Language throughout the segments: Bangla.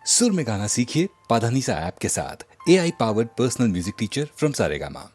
सुर में गाना सीखिए पाधानीसा ऐप के साथ। AI powered personal music teacher from Saregama.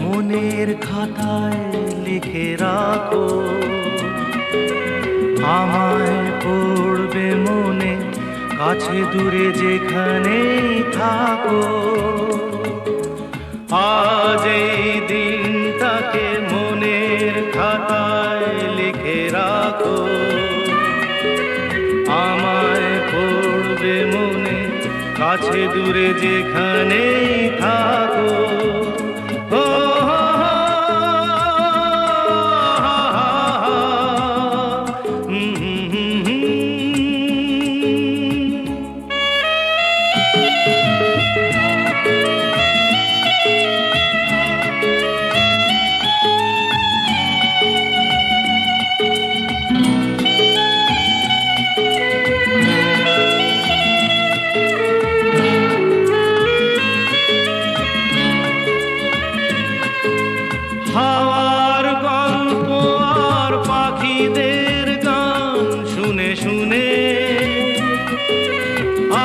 মনের খাতায় লিখে রাখো, আমায় পড়বে মনে, কাছে দূরে যেখানেই থাকো। আজ এই দিনটাকে মনের খাতায় লিখে রাখো, আমায় পড়বে মনে, কাছে দূরে যেখানেই থাকো। হাওয়ার গল্প আর পাখিদের গান শুনে শুনে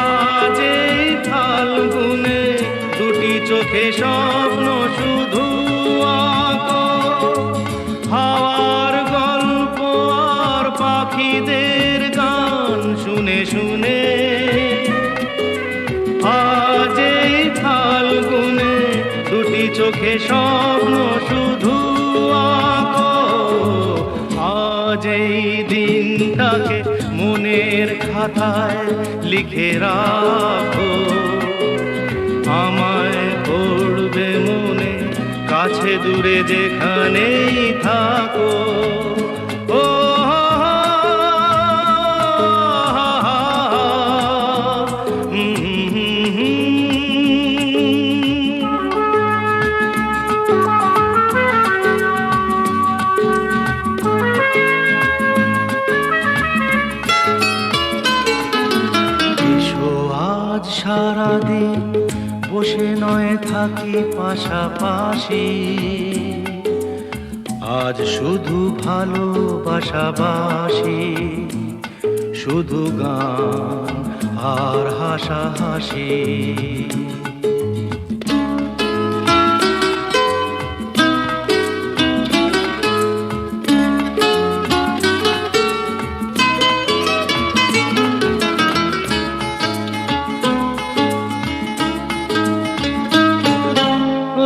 আজ এই ফাল্গুনে দুটি চোখে স্বপ্ন শুধু আঁকো। হাওয়ার গল্প আর পাখিদের গান শুনে শুনে আজ এই ফাল্গুনে দুটি চোখে স্বপ্ন শুধু আঁকো। আজ এই দিনটাকে মনের খাতায় লিখে রাখো, আমায় পড়বে মনে, কাছে দূরে যেখানেই থাকো। সারাদিন বসে নয় থাকি পাশাপাশি, আজ শুধু ভালোবাসাবাসি, শুধু গান আর হাসাহাসি।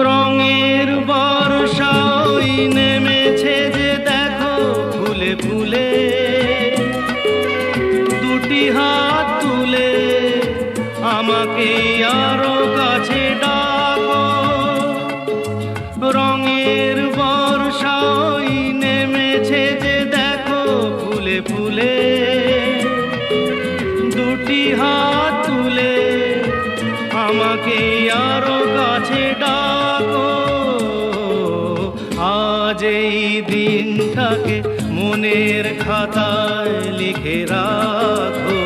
রঙের বর্ষা ওই নেমেছে যে দেখো ফুলে ফুলে, দুটি হাত তুলে আমাকে আরো কাছে ডাকো। রঙের বর্ষা ওই নেমেছে যে দেখো ফুলে ফুলে, দুটি হাত তুলে আমাকে আরো কাছে ডাকো। আজ এই দিনটাকে মনের খাতায় লিখে রাখো,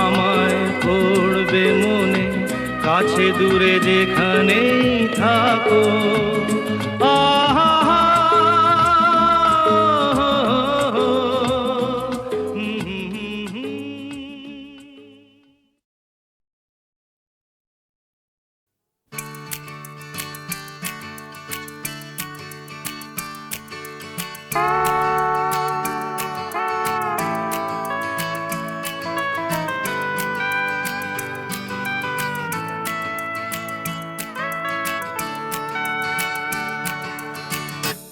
আমায় পড়বে মনে, কাছে দূরে যেখানেই থাকো।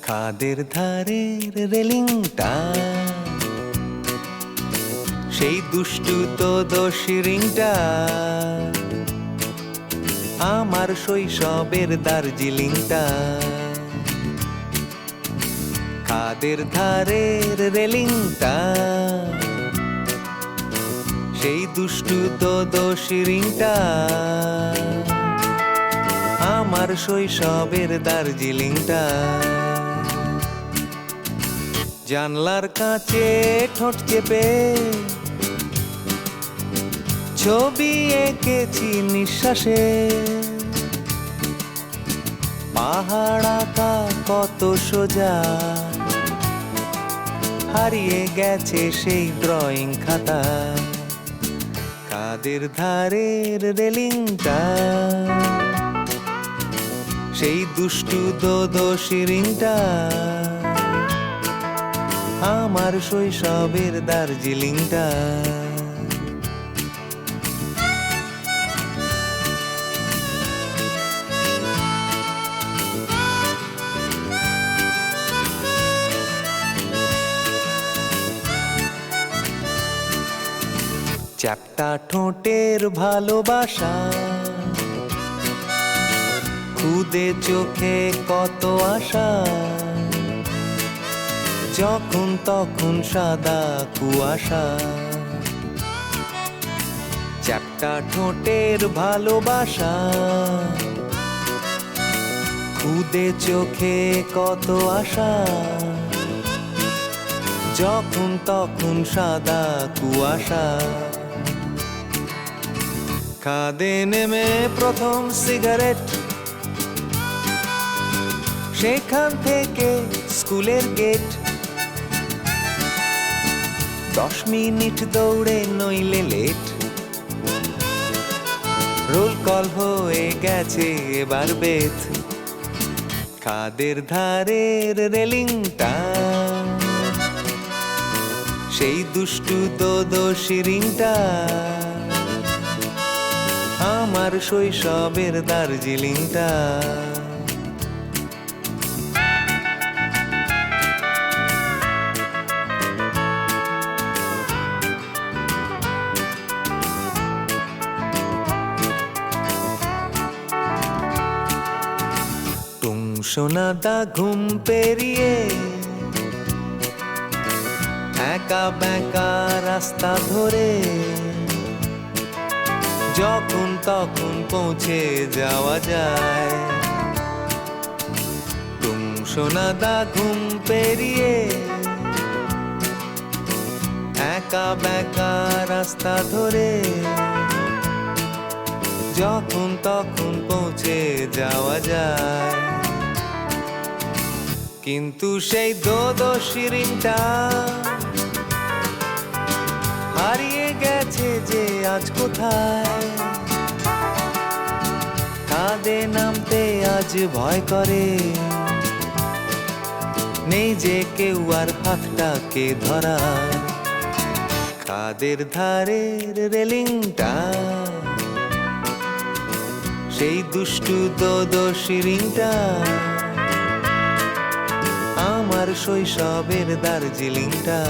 খাদের ধারের রেলিংটা সেই দুষ্টু তো দোষী রিংটা আমার শৈশবের দার্জিলিংটা। খাদের ধারের রেলিংটা সেই দুষ্টু তো দোষী রিংটা আমার শৈশবের দার্জিলিংটা। জানলার কাছে ঠোঁট চেপে ছবি এঁকেছি নিঃশ্বাসে, পাহাড় আঁকা কত সোজা হারিয়ে গেছে সেই ড্রয়িং খাতা। কাদের ধারের রেলিংটা সেই দুষ্টু দোষী রিংটা আমার শৈশবের দার্জিলিংটা। চ্যাপ্টা ঠোঁটের ভালোবাসা, খুদে চোখে কত আশা, যখন তখন সাদা কুয়াশা। চ্যাপ্টা ঠোঁটের ভালোবাসা, খুদে চোখে কত আশা, যখন তখন সাদা কুয়াশা। খাদে নেমে প্রথম সিগারেট, সেখান থেকে স্কুলের গেট। 10 মিনিট দৌড়ে নইলে লেট, রোল কল হয়ে গেছে এবার বেথ। খাদের ধারের রেলিংটা সেই দুষ্টু দোষী রিংটা আমার শৈশবের দার্জিলিংটা। সোনাদা ঘুম পেরিয়ে একা বেঁকা রাস্তা ধরে যখন তখন পৌঁছে যাওয়া যায়। তুম সোনাদা ঘুম পেরিয়ে একা বেঁকা রাস্তা ধরে যখন তখন পৌঁছে যাওয়া যায়। কিন্তু সেই দোষী রিংটা হারিয়ে গেছে যে আজ কোথায়। খাদে নামতে আজ ভয় করে, নেই যে কেউ আর হাতটাকে ধরা। খাদের ধারের রেলিংটা সেই দুষ্টু দোষী রিংটা আমার শৈশবের দার্জিলিংটা।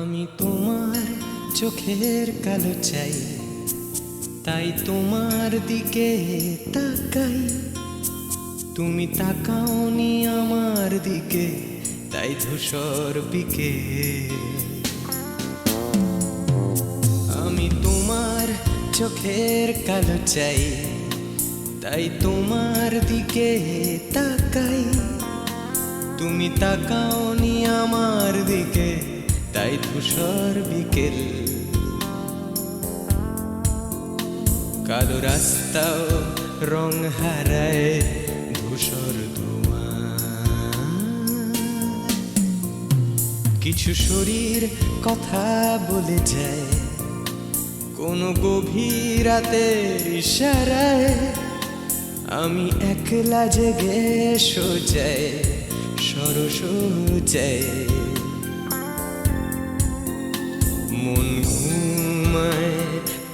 আমি তোমার চোখের কালো চাই, তাই তোমার দিকে তাকাই। তুমি তাকাওনি আমার দিকে, তাই ধূসর পিকে। আমি তোমার চোখের কালো চাই, তাই তোমার দিকে তাকাই। তুমি তাকাওনি আমার দিকে, তাই ধূসর বিকেল। কালো রাস্তাও রং হারায় ধূসর ধোঁয়া। কিছু শরীর কথা বলে যায় কোনো গভীর রাতের ইশারায়। আমি একলা জেগে সোজায় সরস যায়, মন ঘুমায়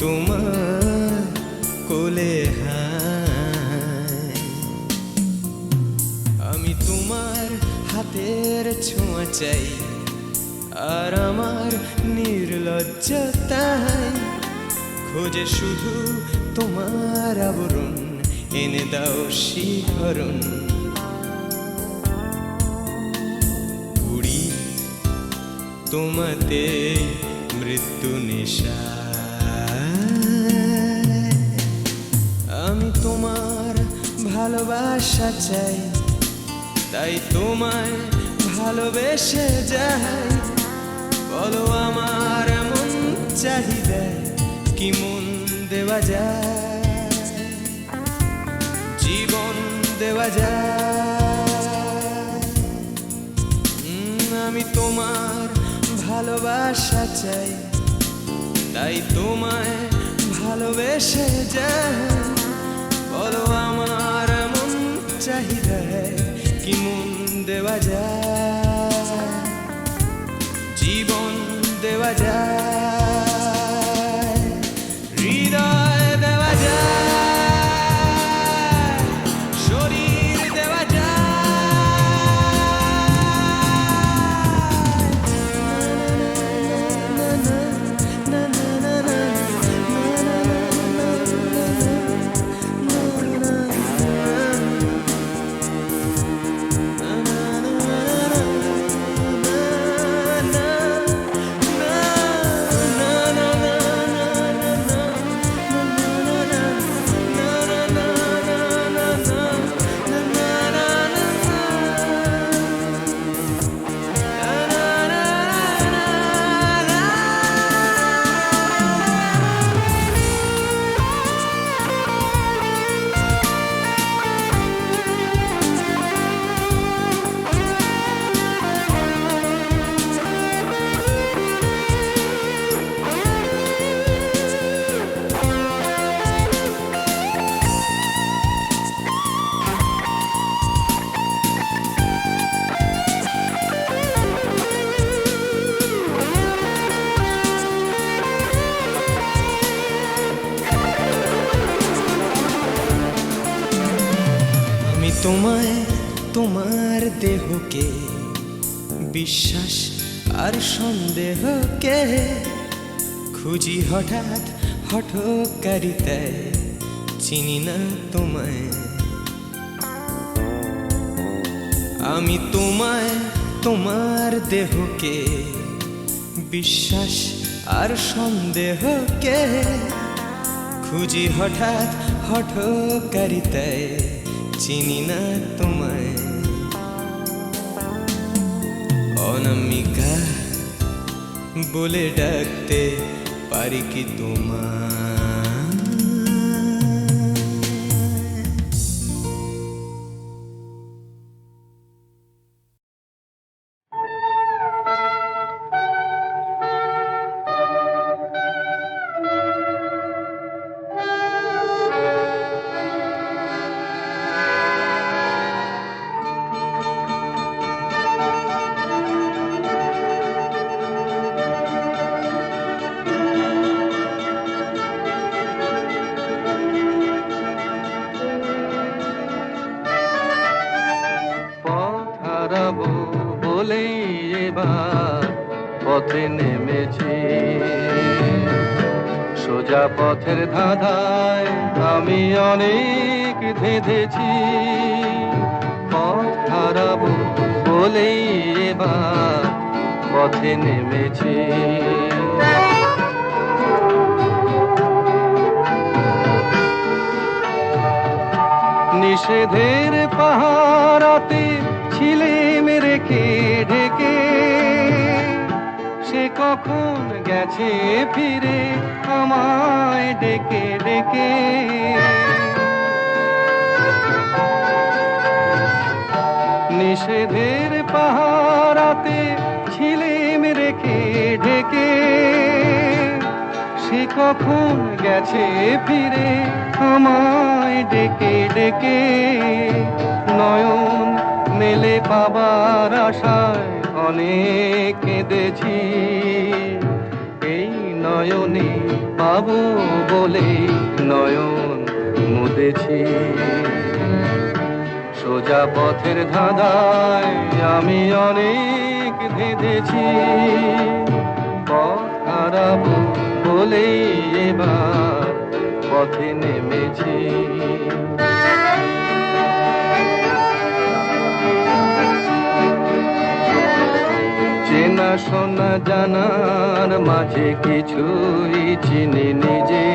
তোমার কোলে হায়। আমি তোমার হাতের ছোঁয়া চাই, আর আমার নির্লজ্জতায় খোঁজে শুধু তোমার আবরণ, এনে দাও শিহরণ। উড়ি তোমাতে মৃত্যু নেশা। আমি তোমার ভালোবাসা চাই, তাই তোমায় ভালোবেসে যাই। বলো আমার এমন চাহিদা কি মন দেওয়া যায়, জীবন দেওয়া যায়। আমি তোমার ভালোবাসা চাই, তাই তোমায় ভালোবেসে যাই। বলো আমার এমন চাহিদা কি মন দেওয়া যায়, জীবন দেওয়া যায়, হৃদয় দেওয়া যায়, শরীর দেওয়া তোমায় তোমার দেহকে বিশ্বাস আর সন্দেহকে খুঁজি হঠাৎ হঠকারিতায়, চিনি না তোমায়। আমি তোমায় তোমার দেহকে বিশ্বাস আর সন্দেহকে খুঁজি হঠাৎ হঠকারিতায়, চিনি না তোমায়। অনামিকা বলে ডাকতে পারি কি তোমায়? বলেই এবার পথে নেমেছি, সোজা পথের ধাঁধায় আমি অনেক ধেঁধেছি। পথ হারাবো বলেই এবার পথে নেমেছি। নিষেধের পাহারাতে ছিলে রেখে ঢেকে, সে কখন গেছে ফিরে আমায় ডেকে ডেকে। নিষেধের পাহারাতে ছিলেম রেখে ঢেকে, সে কখন গেছে ফিরে আমায় ডেকে ডেকে। নয়ন মেলে পাবার আশায় অনেক কেঁদেছি, এই নয়নে পাবো বলে নয়ন মুদেছি। সোজা পথের ধাঁধায় আমি অনেক ধেঁধেছি, পথ হারাবো বলেই এবার পথে নেমেছি। চেনা শোনা জানার মাঝে কিছুই চিনি নিজে,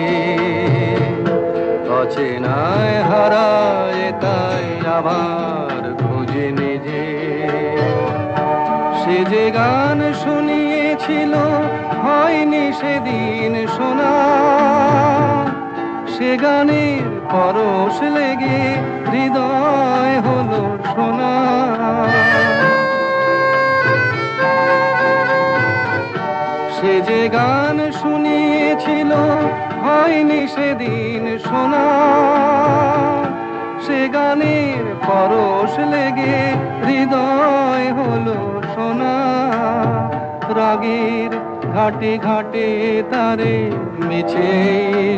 অচেনায় হারায় তাই আবার খুঁজে নিজে। সে যে গান শুনিয়েছিল হয়নি সেদিন শোনা, সে গানের পরশ লেগে হৃদয় হলো সোনা। সে যে গান শুনিয়েছিল হয়নি সেদিন শোনা, সে গানের পরশ লেগে হৃদয় হলো সোনা। রাগের ঘাটে ঘাটে তারে মিছে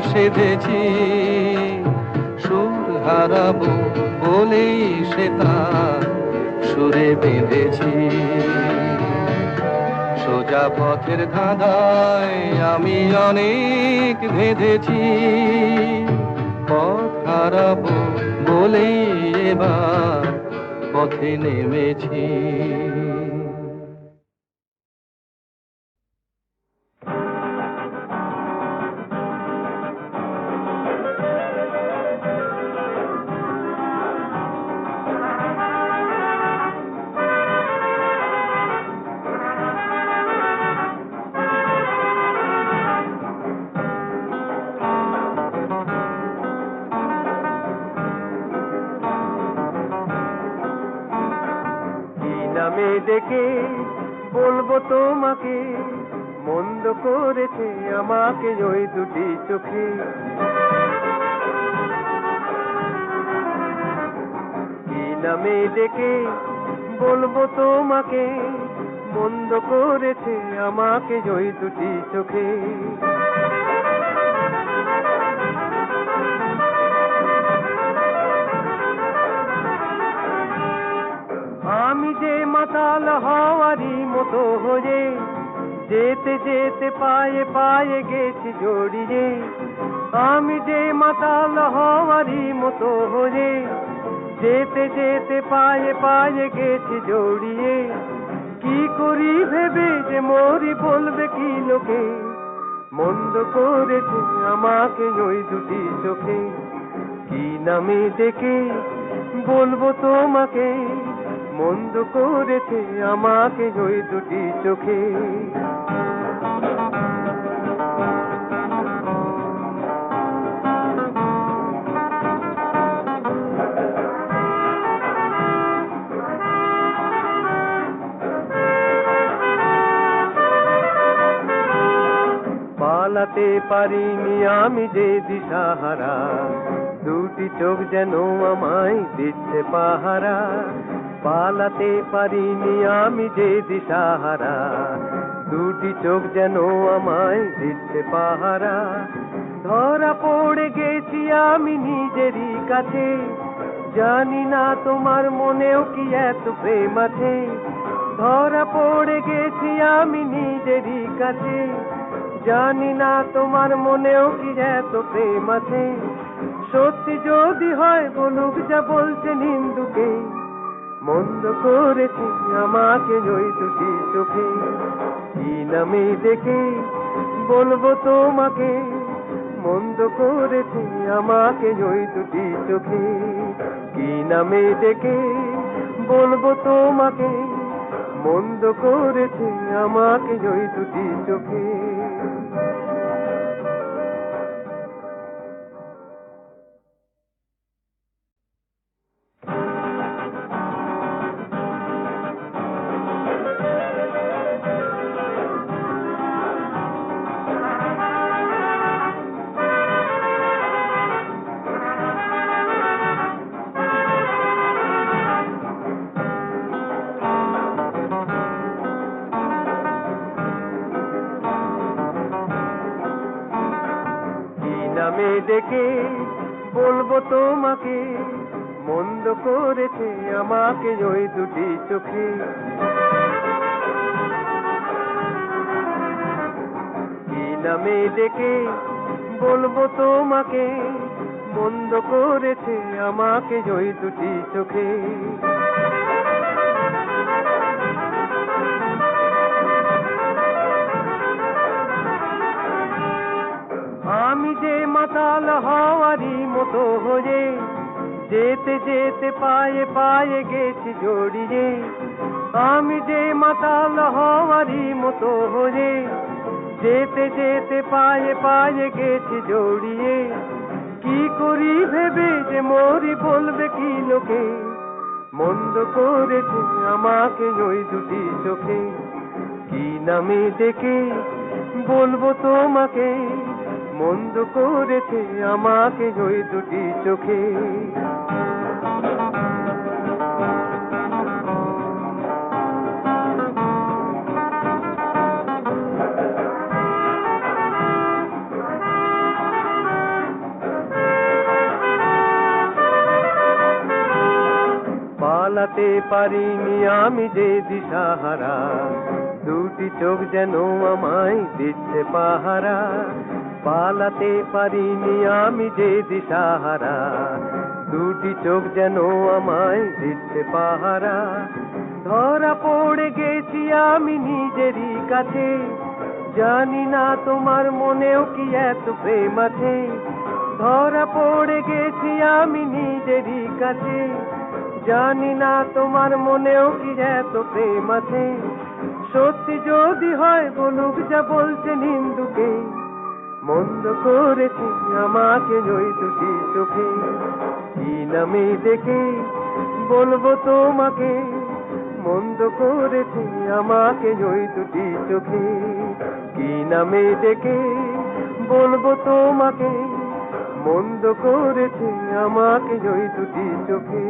সেধেছি, সুর হারাবো বলেই সে তার সুরে বেঁধেছি। সোজা পথের ধাঁধায় আমি অনেক ধেঁধেছি, পথ হারাবো বলেই এবার পথে নেমেছি। নামে ডেকে বলবো তোমাকে, মন্দ করেছে আমাকে ওই দুটি চোখে। কি নামে ডেকে বলবো তোমাকে, মন্দ করেছে আমাকে ওই দুটি চোখে। আমি যে মাতাল হওয়ারই মতো হয়ে যেতে যেতে পায়ে পায়ে গেছি জড়িয়ে। আমি যে মাতাল হওয়ারই মতো হয়ে যেতে যেতে পায়ে পায়ে গেছি জড়িয়ে। কি করি ভেবে যে মরি বলবে কি লোকে, মন্দ করেছে আমাকে ওই দুটি চোখে। কি নামে ডেকে বলবো তোমাকে, মন্দ করেছে আমাকে ওই দুটি চোখে। পালাতে পারিনি আমি যে দিশাহারা, দুটি চোখ যেন আমায় দিচ্ছে পাহারা। পালাতে পারিনি আমি যে দিশাহারা, দুটি চোখ যেন আমায় দিচ্ছে পাহারা। ধরা পড়ে গেছি আমি নিজেরই কাছে, জানি না তোমার মনেও কি এত প্রেম আছে। ধরা পড়ে গেছি আমি নিজেরই কাছে, জানি না তোমার মনেও কি এত প্রেম আছে। সত্যি যদি হয় বলুক যা বলছে নিন্দুকে, মন্দ করেছি আমাকে ওই দুটি চোখে। কি নামে ডেকে বলবো তোমাকে, মন্দ করেছি আমাকে ওই দুটি চোখে। কি নামে ডেকে বলবো তোমাকে, মন্দ করেছে আমাকে ওই দুটি চোখে। নামে ডেকে বলবো তোমাকে, মন্দ করেছে আমাকে ওই দুটি চোখে। কি নামে ডেকে বলবো তোমাকে, মন্দ করেছে আমাকে ওই দুটি চোখে। আমি যে মাতাল হওয়ারই মতো হয়ে যেতে যেতে পায়ে পায়ে গেছি জড়িয়ে। আমি যে মাতাল হওয়ারই মতো হয়ে যেতে যেতে পায়ে পায়ে গেছি জড়িয়ে। কি করি ভেবে যে মরি বলবে কি লোকে, মন্দ করেছে আমাকে ওই দুটি চোখে। কি নামে ডেকে বলবো তোমাকে, মন্দ করেছে আমাকে ওই দুটি চোখে। পালাতে পারিনি আমি যে দিশাহারা, দুটি চোখ যেন আমায় দিচ্ছে পাহারা। পালাতে পারিনি আমি যে দিশাহারা, দুটি চোখ যেন আমায় দিচ্ছে পাহারা। ধরা পড়ে গেছি আমি নিজেরই কাছে, জানি না তোমার মনেও কি এত প্রেম আছে। ধরা পড়ে গেছি আমি নিজেরই কাছে, জানি না তোমার মনেও কি এত প্রেম আছে। সত্যি যদি হয় বলুক যা বলছে নিন্দুকে, মন্দ করেছি আমাকে ওই দুটি চোখে। কি নামে ডেকে বলবো তোমাকে, মন্দ করেছি আমাকে ওই দুটি চোখে। কি নামে ডেকে বলবো তোমাকে, মন্দ করেছি আমাকে ওই দুটি চোখে।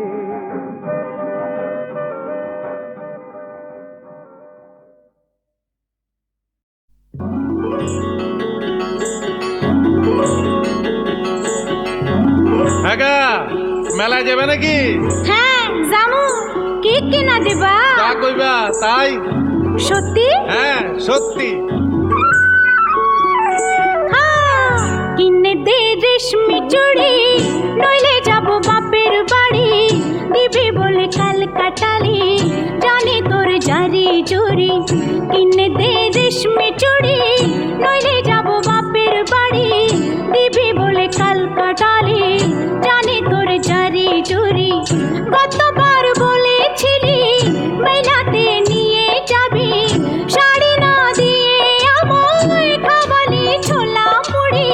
মেলায় যাবে নাকি? হ্যাঁ জামু। কি কিনা দিবা? যা কইবা তাই। সত্যি? হ্যাঁ সত্যি। কিনে দে রেশমি চুড়ি, নইলে যাব বাপের বাড়ি। দিবি বলে কাল কাটালি, জানি তোর জারি জুরি। কিনে দে রেশমি চুড়ি, নইলে যাব বাপের বাড়ি। দিবি বলে কাল কাটালি, জানি তোর জারি জুরি। কতবার বলেছিলি মেলাতে নিয়ে যাবি, শাড়ি না দিয়ে আমায় খাওয়ালি ছোলা মুড়ি।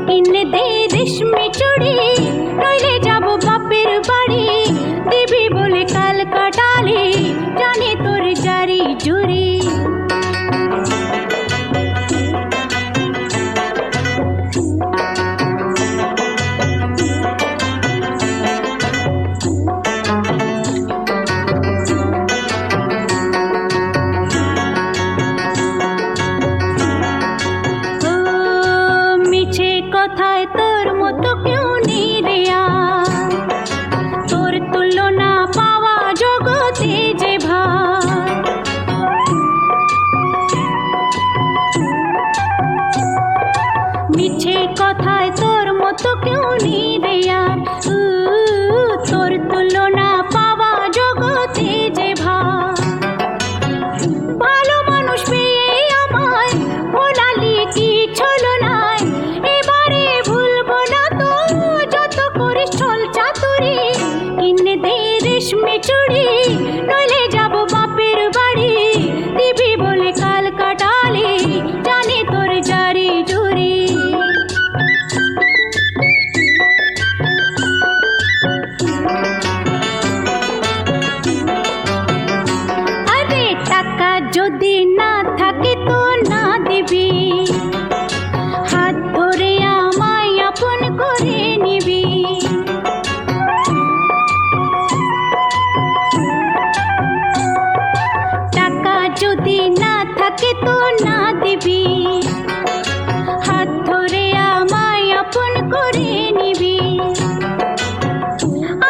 কিনে দে রেশমি চুড়ি, নইলে যাব বাপের বাড়ি। দিবি বলে কাল কাটালি, জানি তোর জারি জুরি। কথায় তোর মতো কেউ নেই রে আর, তোর তুলনা পাওয়া জগতে যে ভার। মিছে কথায় তোর মতো কেউ নেই রে আর, তোর তুলনা পাওয়া জগতে যে ভার। ভালো মানুষ পেয়ে আমায় ভোলালি কি ছলো নাই, এবারে ভুলবো না তো যত করিস ছল চাতুরি। কিনে দে রেশমি চুড়ি, নইলে যাব বাপের বাড়ি। দিবি, হাত ধরে আমায় আপন করে নিবি।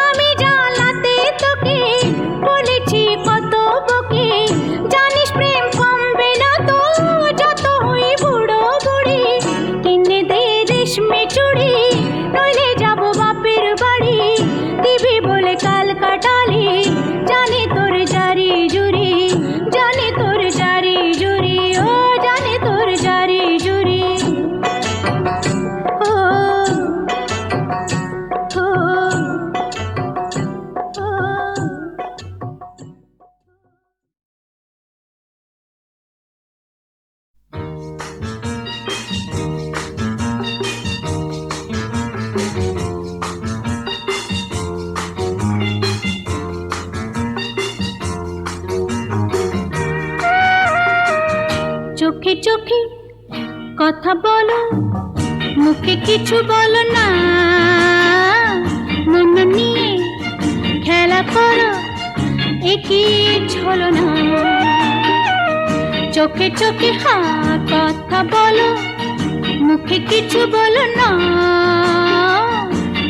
আমি জ্বালাতে তোকে বলেছি কত বকে, জানিস প্রেম কমবে না তো যত হই বুড়ো বুড়ি। কিনে দে রেশমে চুড়ি, নইলে যাব বাপের বাড়ি। দিবি বলে কাল কাটালি, জানি তোর জারি জুরি, জানি তোর জারি জুরি, ও জানি তোর জারি জুরি। ও ও ও চোখে চোখে কথা বলো, মুখে কিছু বলো না। মন নিয়ে খেলা করো, একই ছলো না। চোখে চোখে কথা বলো, মুখে কিছু বলো না।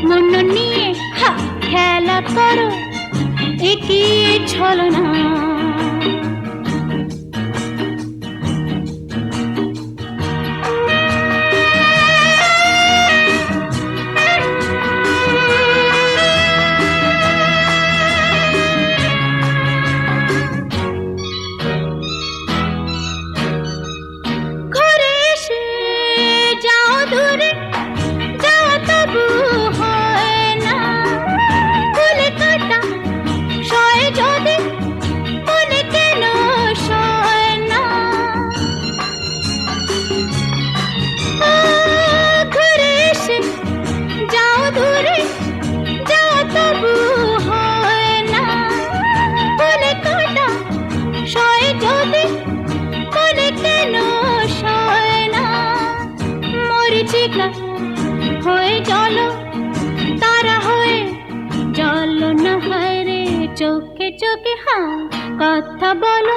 মন নিয়ে খেলা করো, একই ছলো না। হয়ে চলো তারা হয়ে চলো না হয় রে। চোখে চোখে কথা বলো,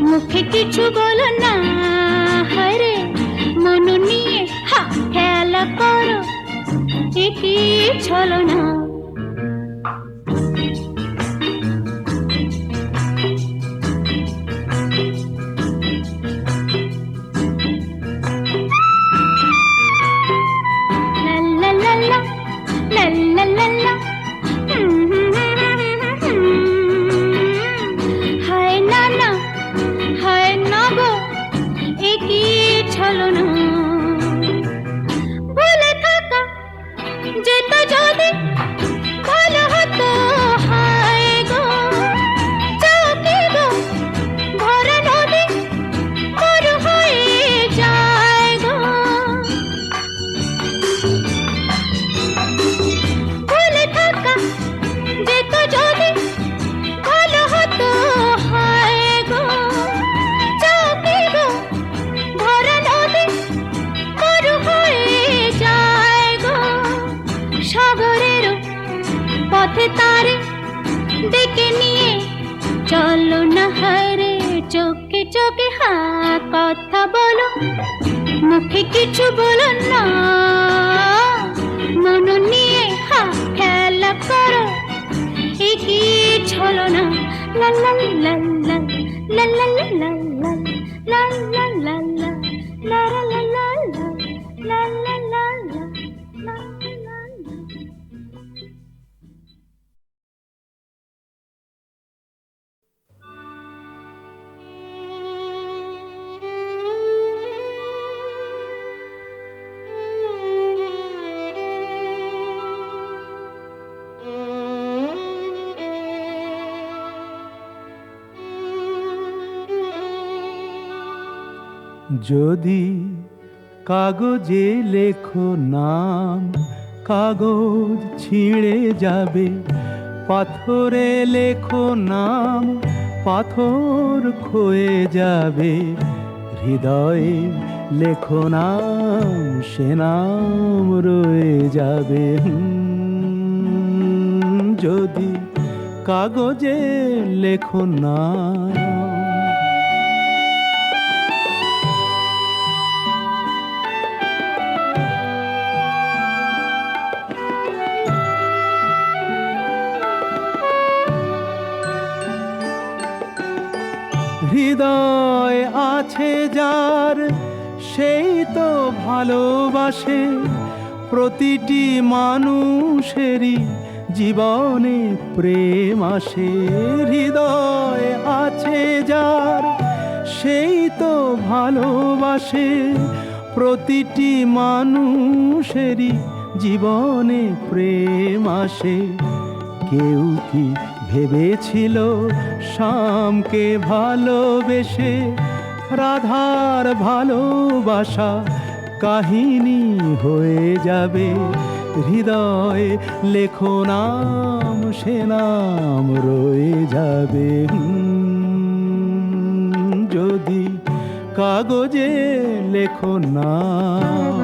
মুখে কিছু বলো না। হয় রে মন নিয়ে খেলা করো, একই ছলো না। হায় নানা হায় না গো, একই ছলো না। ভুলে থাকা যেত যদি ভালো হতো। হায় গো চোখে গো ভরা নদী মরু হয়ে যায় গো। ভুলে থাকা যেত যদি ভালো হতো। হায় গো চোখে গো ভরা নদী মরু হয়ে যায় গো। সাগরের পথে তারে ডেকে নিয়ে চলো না হয় রে। চোখে চোখে কথা বলো, মুখে কিছু বলো না। মন নিয়ে খেলা করো, একই ছলো না। লা লা লা লা লা লা লা লা লা লা লা লা লা লা লা লা লা লা লা। যদি কাগজে লেখো নাম, কাগজ ছিঁড়ে যাবে। পাথরে লেখো নাম, পাথর ক্ষয়ে যাবে। হৃদয়ে লেখো নাম, সে নাম রয়ে যাবে। যদি কাগজে লেখো নাম। হৃদয় আছে যার সেই তো ভালোবাসে, প্রতিটি মানুষেরই জীবনে প্রেম আসে। হৃদয় আছে যার সেই তো ভালোবাসে, প্রতিটি মানুষেরই জীবনে প্রেম আসে। কেউ কি ভেবেছিল শ্যামকে ভালোবেসে রাধার ভালোবাসা কাহিনী হয়ে যাবে? হৃদয়ে লেখো নাম, সে নাম রয়ে যাবে। যদি কাগজে লেখো নাম।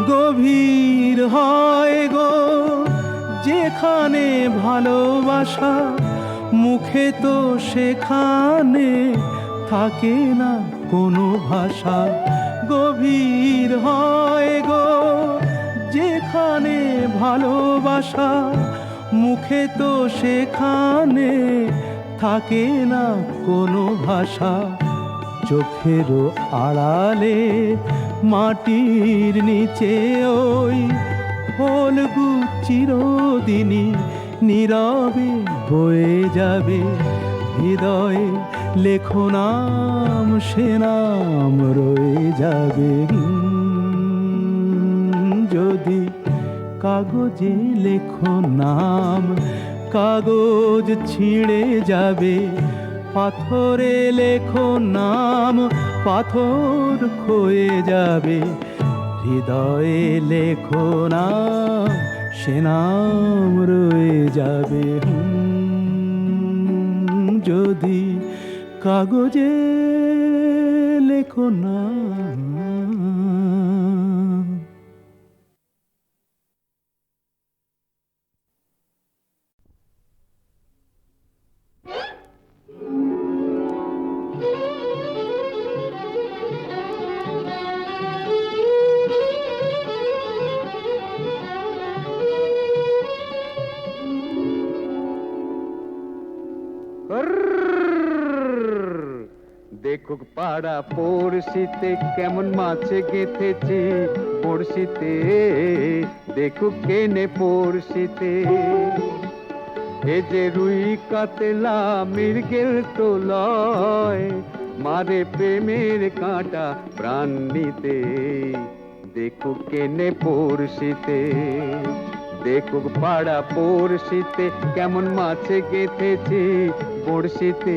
গভীর হয় গো যেখানে ভালোবাসা, মুখে তো সেখানে থাকে না কোনো ভাষা। গভীর হয় গো যেখানে ভালোবাসা, মুখে তো সেখানে থাকে না কোনো ভাষা। চোখেরও আড়ালে মাটির নিচে ওই ফলগু চিরদিনই নীরবে বয়ে যাবে। হৃদয়ে লেখো নাম, সে নাম রয়ে যাবে। যদি কাগজে লেখো নাম, কাগজ ছিঁড়ে যাবে। পাথরে লেখো নাম, পাথর ক্ষয়ে যাবে। হৃদয়ে লেখো নাম, সে নাম রয়ে যাবে। যদি কাগজে লেখো নাম। দেখুক পাড়া পড়শিতে কেমন মাছে গেঁথেছি পড়শিতে, দেখুক কেনে পড়শিতে। এ যে রুই কাতলা মৃগেল তো লয়, মারে প্রেমের কাঁটা প্রাণ নিতে। দেখুক কেনে পড়শিতে, দেখুক পাড়া পড়শিতে কেমন মাছে গেঁথেছি পড়শিতে,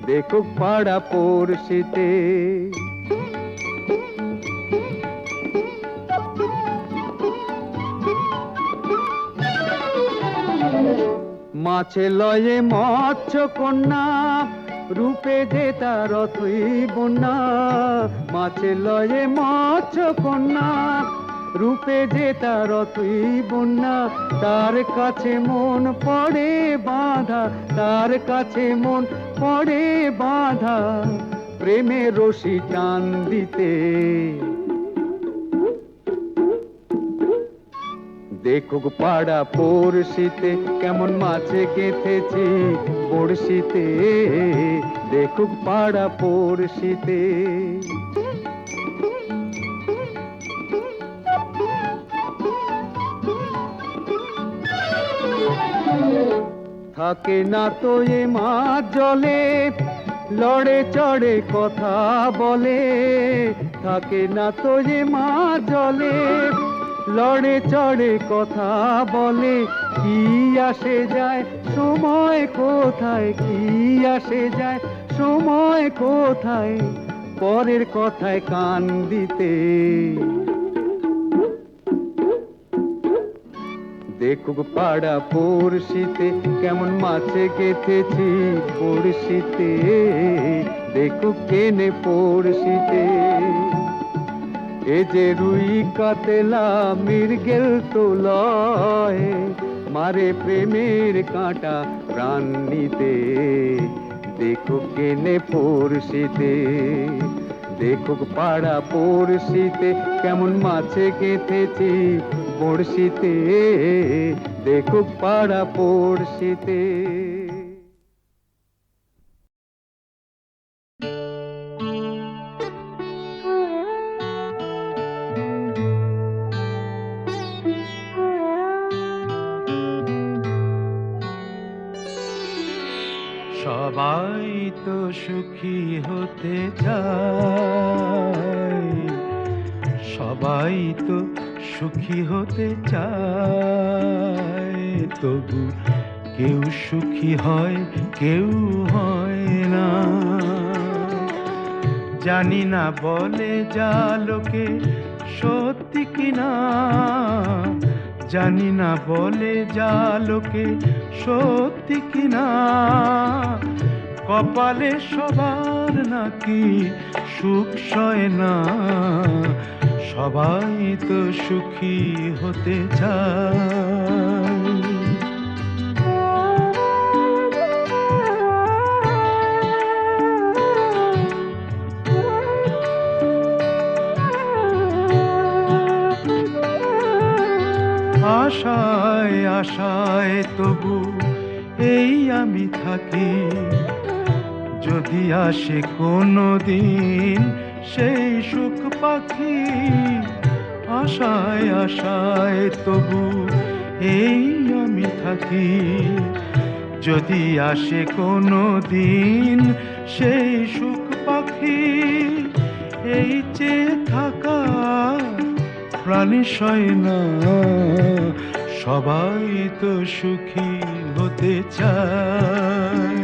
দেখুক পাড়া পড়শিতে। মাছে লয়ে মৎস্য কন্যা, রূপে যে তার অতই বন্যা। মাছে লয়ে মৎস্য কন্যা, রূপে যে তার অতই বন্যা। তার কাছে মন পড়ে বাঁধা, তার কাছে মন পড়ে বাঁধা, প্রেমে রশি টান দিতে। দেখুক পাড়া পড়শিতে কেমন মাছে গেঁথেছি পড়শিতে, দেখুক পাড়া পড়শিতে। থাকে না তো এ মাছ জলে, লড়ে চড়ে কথা বলে। থাকে না তো এ মাছ জলে, লড়ে চড়ে কথা বলে। কি আসে যায় সময় কোথায়, কি আসে যায় সময় কোথায়, পরের কথায় কান দিতে। দেখুক পাড়া পড়শিতে কেমন মাছে গেঁথেছি পড়শিতে, দেখুক কেনে পড়শিতে। এ যে রুই কাতলা মৃগেল তো লয়, মারে প্রেমের কাঁটা প্রাণ নিতে। দেখুক কেনে পড়শিতে, দেখুক পাড়া পড়শিতে কেমন মাছে গেঁথেছি বড়শিতে, দেখুক পাড়া পড়শিতে। সবাই তো সুখী হতে চায়, সবাই তো সুখী হতে চায়, তবু কেউ সুখী হয় কেউ হয় না। জানি না বলে যা লোকে সত্যি কিনা, জানি না বলে যা লোকে সত্যি কিনা, কপালে সবার নাকি সুখ সয় না। সবাই তো সুখী হতে চায়। আশায় আশায় তবু এই আমি থাকি, যদি আসে কোনো দিন সেই সুখ পাখি। আশায় আশায় তবু এই আমি থাকি, যদি আসে কোনো দিন সেই সুখ পাখি। এই চেয়ে থাকা প্রাণী সয় না, সবাই তো সুখী হতে চায়।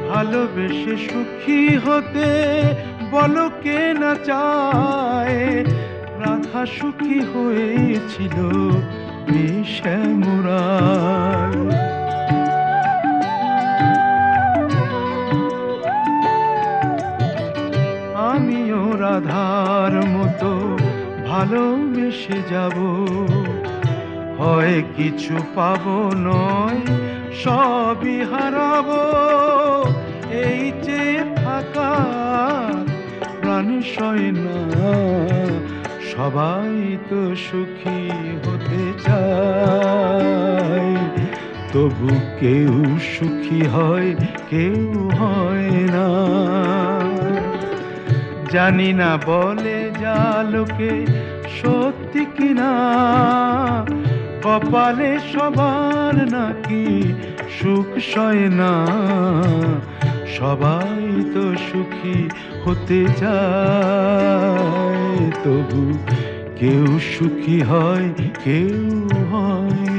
ভালোবেসে সুখী হতে বলো কে না চায়, রাধা সুখী হয়েছিল শ্যামরায়। আমিও রাধার মতো ভালোবেসে যাব, হয় কিছু পাবো নয় সবই হারাবো। এই যে থাকা প্রাণী সয় না, সবাই তো সুখী হতে চায়, তবু কেউ সুখী হয় কেউ হয় না। জানি না বলে যা লোকে সত্যি কিনা, কপালে সবার নাকি সুখ সয় না। সবাই তো সুখী হতে চায়, তবু কেউ সুখী হয় কেউ হয়